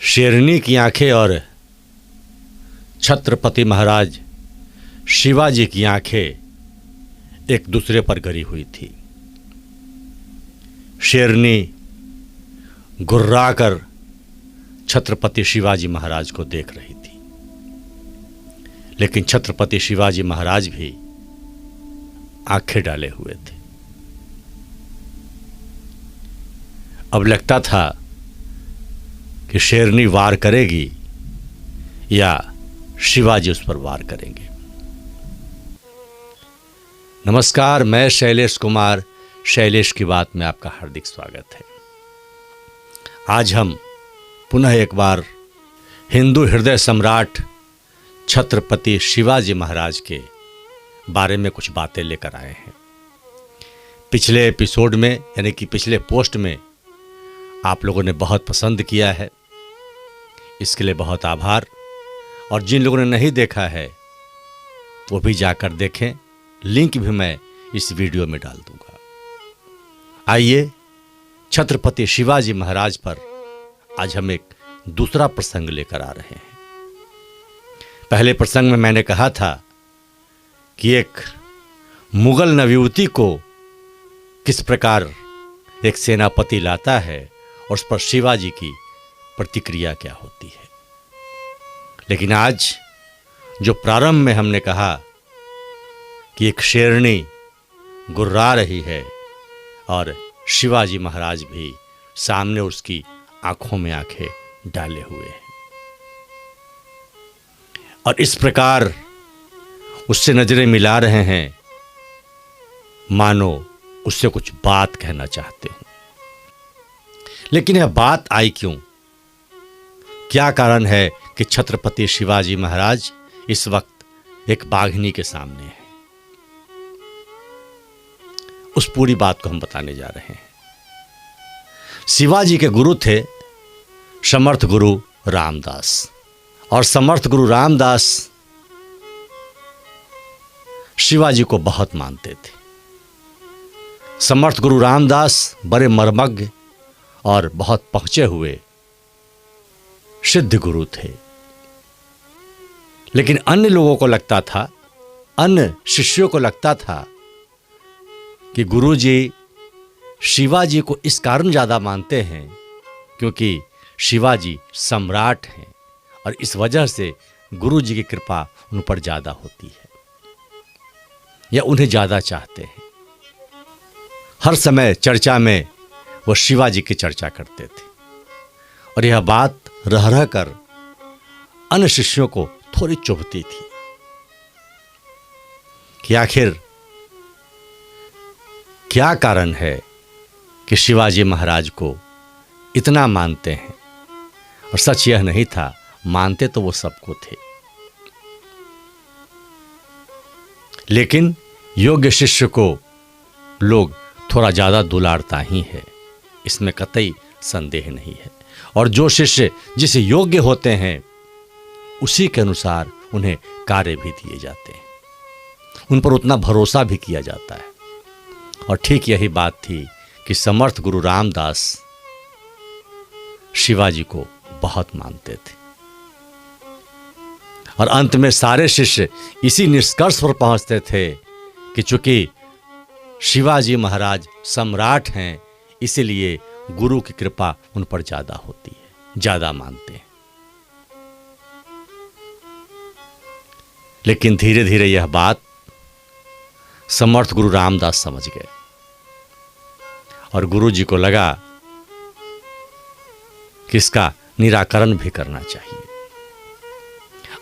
शेरनी की आंखें और छत्रपति महाराज शिवाजी की आंखें एक दूसरे पर गड़ी हुई थी। शेरनी गुर्राकर छत्रपति शिवाजी महाराज को देख रही थी, लेकिन छत्रपति शिवाजी महाराज भी आंखें डाले हुए थे। अब लगता था कि शेरनी वार करेगी या शिवाजी उस पर वार करेंगे। नमस्कार, मैं शैलेश कुमार, शैलेश की बात में आपका हार्दिक स्वागत है। आज हम पुनः एक बार हिंदू हृदय सम्राट छत्रपति शिवाजी महाराज के बारे में कुछ बातें लेकर आए हैं। पिछले एपिसोड में यानी कि पिछले पोस्ट में आप लोगों ने बहुत पसंद किया है, इसके लिए बहुत आभार। और जिन लोगों ने नहीं देखा है वो भी जाकर देखें, लिंक भी मैं इस वीडियो में डाल दूंगा। आइए, छत्रपति शिवाजी महाराज पर आज हम एक दूसरा प्रसंग लेकर आ रहे हैं। पहले प्रसंग में मैंने कहा था कि एक मुगल नवयुवती को किस प्रकार एक सेनापति लाता है और उस पर शिवाजी की प्रतिक्रिया क्या होती है। लेकिन आज जो प्रारंभ में हमने कहा कि एक शेरनी गुर्रा रही है और शिवाजी महाराज भी सामने उसकी आंखों में आंखें डाले हुए हैं और इस प्रकार उससे नजरें मिला रहे हैं मानो उससे कुछ बात कहना चाहते हो। लेकिन यह बात आई क्यों? क्या कारण है कि छत्रपति शिवाजी महाराज इस वक्त एक बाघिनी के सामने है? उस पूरी बात को हम बताने जा रहे हैं। शिवाजी के गुरु थे समर्थ गुरु रामदास, और समर्थ गुरु रामदास शिवाजी को बहुत मानते थे। समर्थ गुरु रामदास बड़े मर्मज्ञ और बहुत पहुंचे हुए सिद्ध गुरु थे। लेकिन अन्य लोगों को लगता था, अन्य शिष्यों को लगता था कि गुरुजी शिवाजी को इस कारण ज़्यादा मानते हैं क्योंकि शिवाजी सम्राट हैं और इस वजह से गुरुजी की कृपा उन पर ज़्यादा होती है या उन्हें ज़्यादा चाहते हैं। हर समय चर्चा में वो शिवाजी की चर्चा करते थे और यह बात रह रह कर अन्य शिष्यों को थोड़ी चुभती थी कि आखिर क्या कारण है कि शिवाजी महाराज को इतना मानते हैं। और सच यह नहीं था, मानते तो वो सबको थे, लेकिन योग्य शिष्य को लोग थोड़ा ज़्यादा दुलारता ही है, इसमें कतई संदेह नहीं है। और जो शिष्य जिस योग्य होते हैं उसी के अनुसार उन्हें कार्य भी दिए जाते हैं, उन पर उतना भरोसा भी किया जाता है। और ठीक यही बात थी कि समर्थ गुरु रामदास शिवाजी को बहुत मानते थे और अंत में सारे शिष्य इसी निष्कर्ष पर पहुंचते थे कि चूंकि शिवाजी महाराज सम्राट हैं, इसीलिए गुरु की कृपा उन पर ज्यादा होती है, ज्यादा मानते हैं। लेकिन धीरे धीरे यह बात समर्थ गुरु रामदास समझ गए और गुरु जी को लगा कि इसका निराकरण भी करना चाहिए।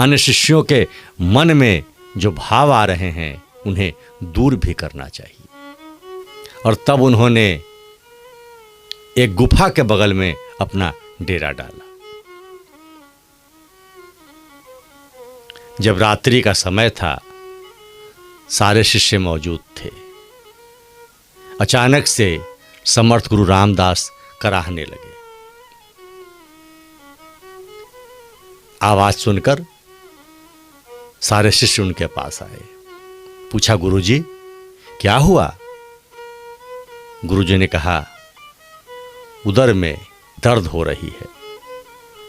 अन्य शिष्यों के मन में जो भाव आ रहे हैं उन्हें दूर भी करना चाहिए। और तब उन्होंने एक गुफा के बगल में अपना डेरा डाला। जब रात्रि का समय था, सारे शिष्य मौजूद थे। अचानक से समर्थ गुरु रामदास कराहने लगे। आवाज सुनकर सारे शिष्य उनके पास आए। पूछा, गुरुजी क्या हुआ? गुरुजी ने कहा, उदर में दर्द हो रही है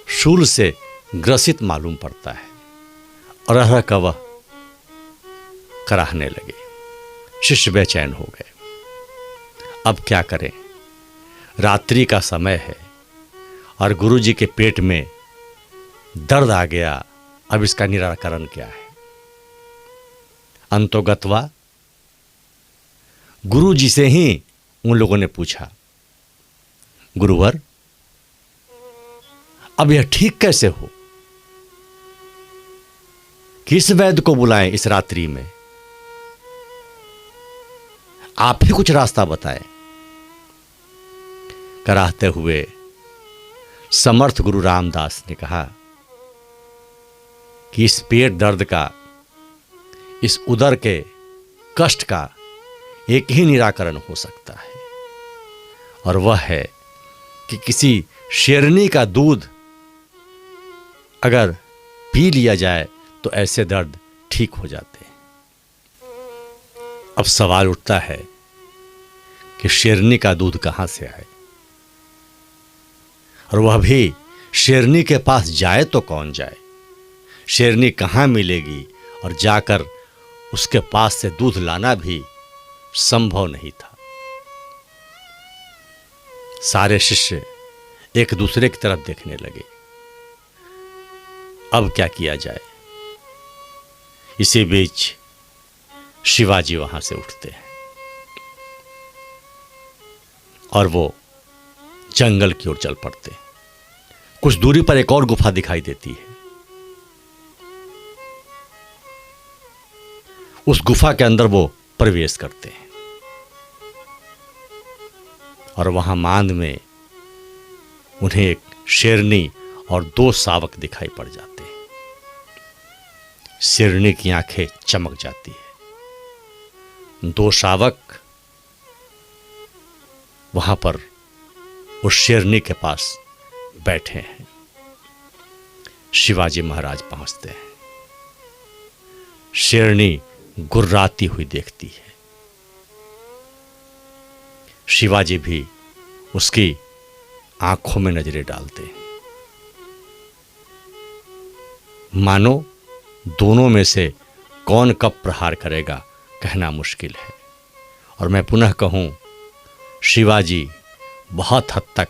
शूल से ग्रसित मालूम पड़ता है और रह का वह कराहने लगे। शिष्य बेचैन हो गए। अब क्या करें, रात्रि का समय है और गुरुजी के पेट में दर्द आ गया। अब इसका निराकरण क्या है? अंतोगत्वा गुरुजी से ही उन लोगों ने पूछा, गुरुवर अब यह ठीक कैसे हो? किस वैद्य को बुलाएं इस रात्रि में? आप ही कुछ रास्ता बताएं। कराहते हुए समर्थ गुरु रामदास ने कहा कि इस पेट दर्द का, इस उदर के कष्ट का एक ही निराकरण हो सकता है, और वह है कि किसी शेरनी का दूध अगर पी लिया जाए तो ऐसे दर्द ठीक हो जाते हैं। अब सवाल उठता है कि शेरनी का दूध कहां से आए, और वह भी शेरनी के पास जाए तो कौन जाए? शेरनी कहां मिलेगी, और जाकर उसके पास से दूध लाना भी संभव नहीं था। सारे शिष्य एक दूसरे की तरफ देखने लगे। अब क्या किया जाए? इसी बीच शिवाजी वहां से उठते हैं और वो जंगल की ओर चल पड़ते हैं। कुछ दूरी पर एक और गुफा दिखाई देती है। उस गुफा के अंदर वो प्रवेश करते हैं और वहां मांद में उन्हें एक शेरनी और 2 शावक दिखाई पड़ जाते हैं। शेरनी की आंखें चमक जाती है। 2 शावक वहां पर उस शेरनी के पास बैठे हैं। शिवाजी महाराज पहुंचते हैं। शेरनी गुर्राती हुई देखती है। शिवाजी भी उसकी आंखों में नजरें डालते हैं। मानो दोनों में से कौन कब प्रहार करेगा कहना मुश्किल है। और मैं पुनः कहूं, शिवाजी बहुत हद तक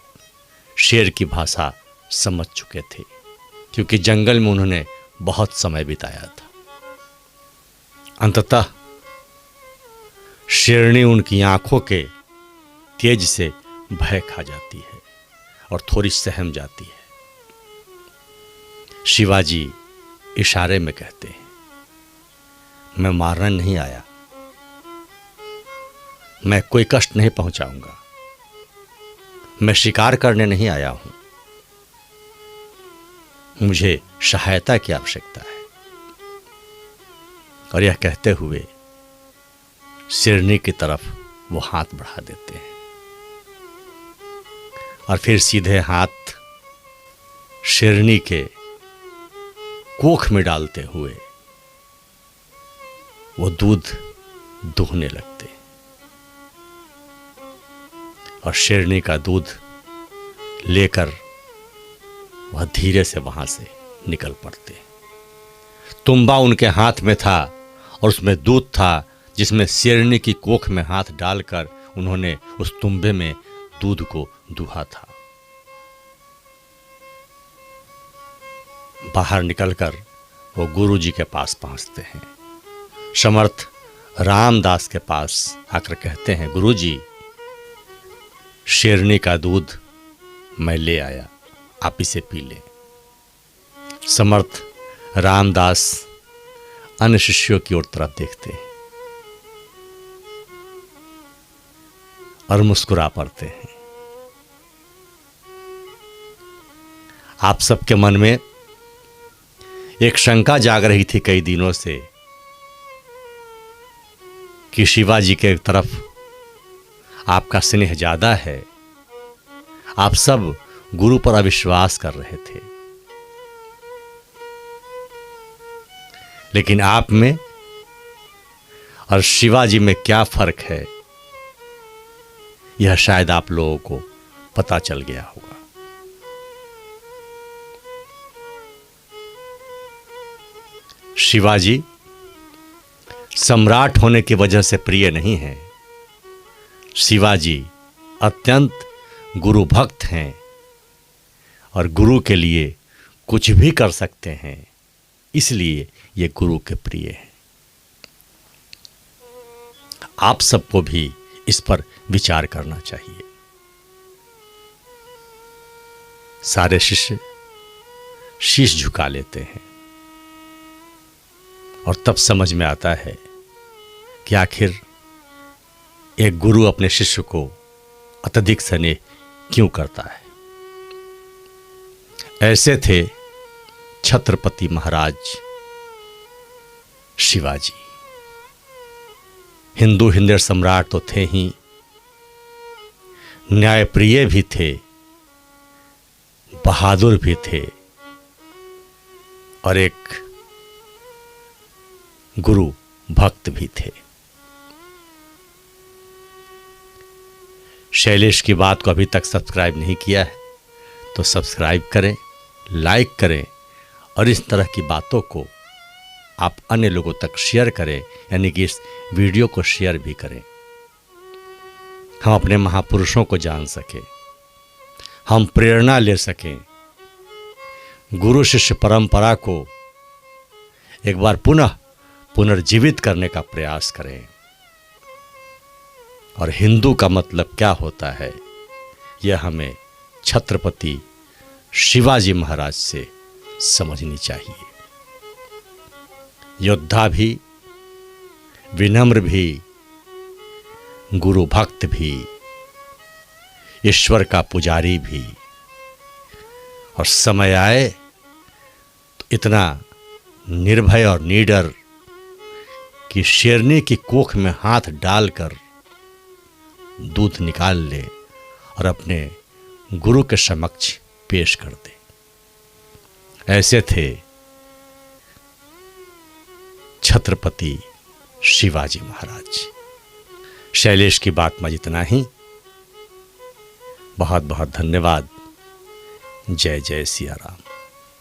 शेर की भाषा समझ चुके थे, क्योंकि जंगल में उन्होंने बहुत समय बिताया था। अंततः शेरनी उनकी आंखों के तेज से भय खा जाती है और थोड़ी सहम जाती है। शिवाजी इशारे में कहते हैं, मैं मारने नहीं आया, मैं कोई कष्ट नहीं पहुंचाऊंगा, मैं शिकार करने नहीं आया हूं, मुझे सहायता की आवश्यकता है। और यह कहते हुए शेरनी की तरफ वो हाथ बढ़ा देते हैं और फिर सीधे हाथ शेरनी के कोख में डालते हुए वो दूध दूहने लगते और शेरनी का दूध लेकर वह धीरे से वहां से निकल पड़ते। तुम्बा उनके हाथ में था और उसमें दूध था, जिसमें शेरनी की कोख में हाथ डालकर उन्होंने उस तुम्बे में दूध को दूहा था। बाहर निकलकर वो गुरुजी के पास पहुंचते हैं। समर्थ रामदास के पास आकर कहते हैं, गुरुजी, शेरनी का दूध मैं ले आया, आप इसे पी लें। समर्थ रामदास अन्य शिष्यों की ओर तरफ देखते हैं और मुस्कुरा पड़ते हैं। आप सबके मन में एक शंका जाग रही थी कई दिनों से कि शिवाजी के तरफ आपका स्नेह ज्यादा है। आप सब गुरु पर अविश्वास कर रहे थे, लेकिन आप में और शिवाजी में क्या फर्क है, यह शायद आप लोगों को पता चल गया होगा। शिवाजी सम्राट होने की वजह से प्रिय नहीं हैं। शिवाजी अत्यंत गुरु भक्त हैं और गुरु के लिए कुछ भी कर सकते हैं, इसलिए ये गुरु के प्रिय हैं। आप सबको भी इस पर विचार करना चाहिए। सारे शिष्य शीश झुका लेते हैं और तब समझ में आता है कि आखिर एक गुरु अपने शिष्य को अत्यधिक स्नेह क्यों करता है। ऐसे थे छत्रपति महाराज शिवाजी। हिंदू हिंदू सम्राट तो थे ही, न्यायप्रिय भी थे, बहादुर भी थे और एक गुरु भक्त भी थे। शैलेश की बात को अभी तक सब्सक्राइब नहीं किया है तो सब्सक्राइब करें, लाइक करें और इस तरह की बातों को आप अन्य लोगों तक शेयर करें, यानी कि इस वीडियो को शेयर भी करें। हम अपने महापुरुषों को जान सकें, हम प्रेरणा ले सकें, गुरु शिष्य परंपरा को एक बार पुनः पुनर्जीवित करने का प्रयास करें। और हिंदू का मतलब क्या होता है, यह हमें छत्रपति शिवाजी महाराज से समझनी चाहिए। योद्धा भी, विनम्र भी, गुरु भक्त भी, ईश्वर का पुजारी भी, और समय आए तो इतना निर्भय और निडर कि शेरनी की कोख में हाथ डालकर दूध निकाल ले और अपने गुरु के समक्ष पेश कर दे। ऐसे थे छत्रपति शिवाजी महाराज। शैलेश की बात में इतना ही। बहुत बहुत धन्यवाद। जय जय सिया राम।